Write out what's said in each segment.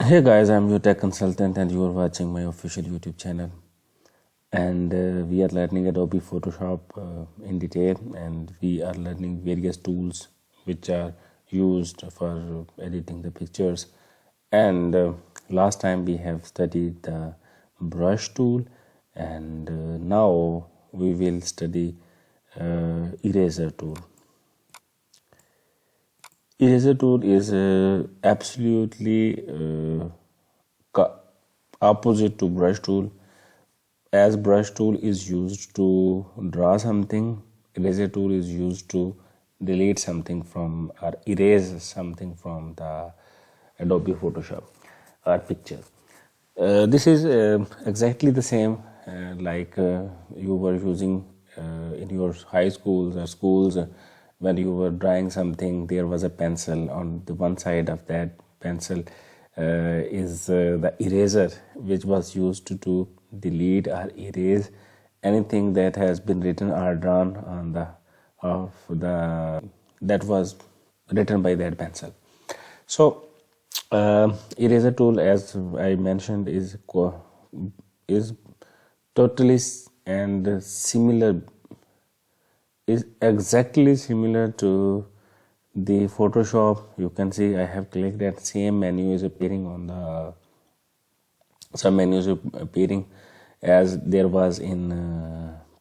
Hey guys, I'm your tech consultant and you are watching my official YouTube channel. And we are learning Adobe Photoshop in detail, and we are learning various tools which are used for editing the pictures. And last time we have studied the brush tool, and now we will study eraser tool. Eraser tool is absolutely opposite to brush tool. As brush tool is used to draw something, eraser tool is used to delete something from or erase something from the Adobe Photoshop or picture. This is exactly the same like you were using in your high schools or schools. When you were drawing something, there was a pencil. On the one side of that pencil is the eraser, which was used to delete or erase anything that has been written or drawn on the that was written by that pencil. So eraser tool, as I mentioned, is totally and similar, is exactly similar to the Photoshop. You can see I have clicked that same menu is appearing on the some menus appearing as there was in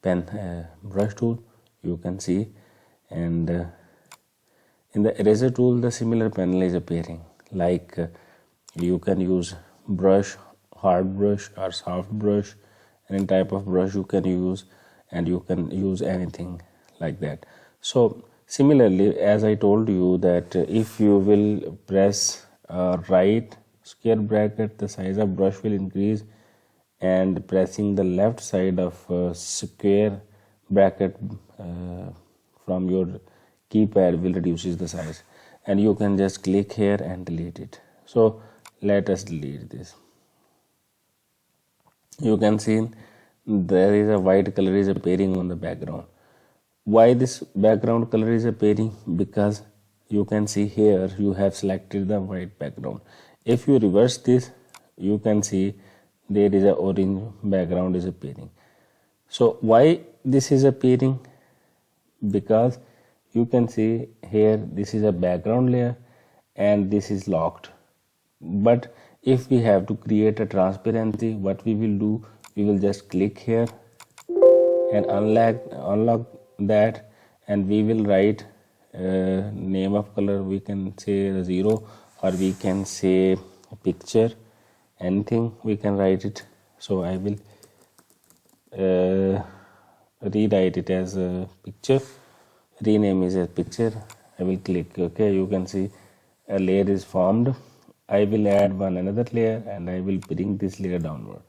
pen brush tool. You can see, and in the eraser tool the similar panel is appearing, like you can use brush, hard brush or soft brush, any type of brush you can use, and you can use anything like that. So similarly, as I told you that if you will press right square bracket, the size of brush will increase, and pressing the left side of square bracket from your keypad will reduces the size, and you can just click here and delete it. So let us delete this. You can see there is a white color is appearing on the background. Why this background color is appearing? Because you can see here you have selected the white background. If you reverse this, you can see there is a orange background is appearing. So why this is appearing? Because you can see here this is a background layer and this is locked. But if we have to create a transparency, what we will do, we will just click here and unlock that, and we will write name of color. We can say 0, or we can say picture, anything we can write it. So I will rewrite it as a picture, rename is a picture. I will click OK. You can see a layer is formed. I will add one another layer and I will bring this layer downward.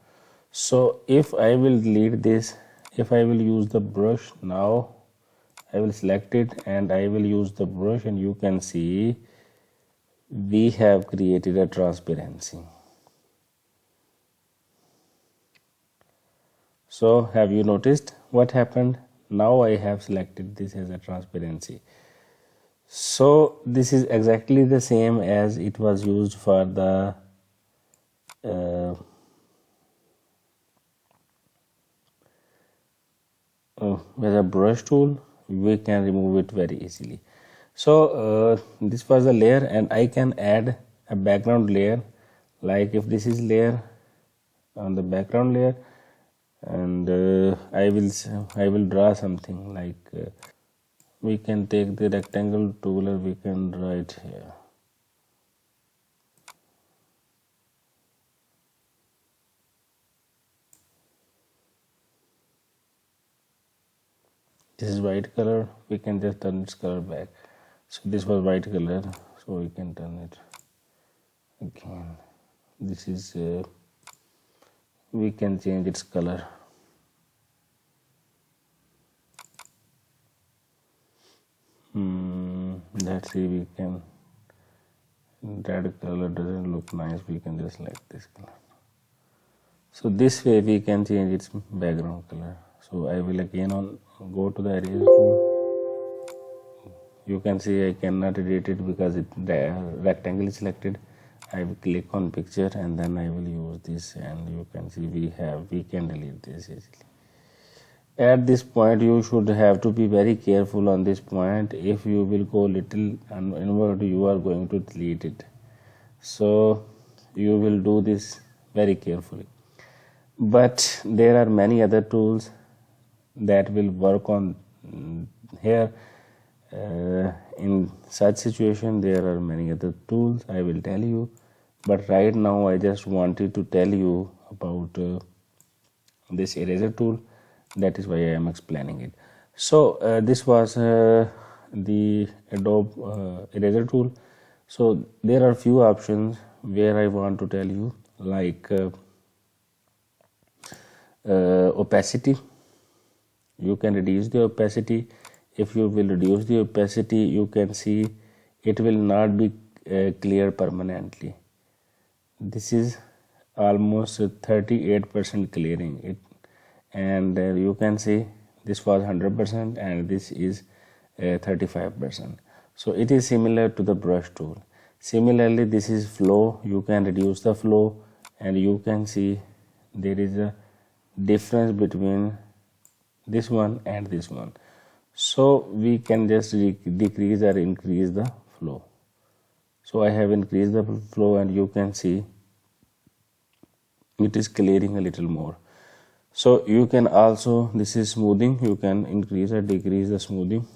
So if I will delete this, if I will use the brush now, I will select it and I will use the brush, and you can see we have created a transparency. So have you noticed what happened? Now I have selected this as a transparency. So this is exactly the same as it was used for the with a brush tool. We can remove it very easily. So this was a layer, and I can add a background layer, like if this is layer on the background layer, and I will draw something like we can take the rectangle tool and we can write here. This is white color. We can just turn its color back. So this was white color, so we can turn it again. This is we can change its color. Let's see, we can, red color doesn't look nice, we can just select this color. So this way we can change its background color. So I will again go to the eraser tool. You can see I cannot edit it because the rectangle is selected. I will click on picture and then I will use this, and you can see we can delete this easily. At this point you should have to be very careful on this point. If you will go little inward, you are going to delete it, so you will do this very carefully. But there are many other tools that will work on here. In such situation there are many other tools I will tell you, but right now I just wanted to tell you about this eraser tool. That is why I am explaining it. So this was the Adobe eraser tool. So there are few options where I want to tell you, like opacity. You can reduce the opacity. If you will reduce the opacity, you can see it will not be clear permanently. This is almost 38% clearing it, and you can see this was 100% and this is 35%. So it is similar to the brush tool. Similarly, this is flow. You can reduce the flow, and you can see there is a difference between this one and this one. So we can just decrease or increase the flow. So I have increased the flow, and you can see it is clearing a little more. So you can also, this is smoothing, you can increase or decrease the smoothing.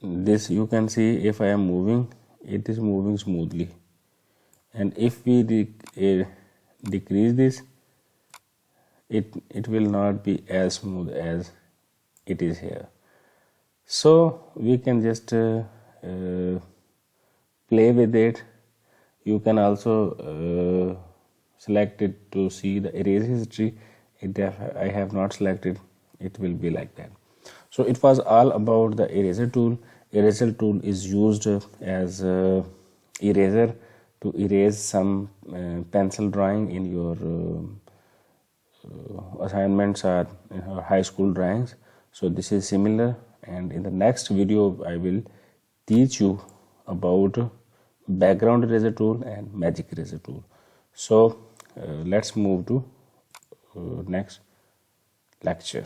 This you can see, if I am moving, it is moving smoothly, and if we decrease this, it will not be as smooth as it is here. So we can just play with it. You can also select it to see the erase history. I have not selected, it will be like that. So it was all about the eraser tool. Eraser tool is used as eraser to erase some pencil drawing in your assignments or high school drawings. So this is similar, and in the next video I will teach you about background eraser tool and magic eraser tool. So let's move to next lecture.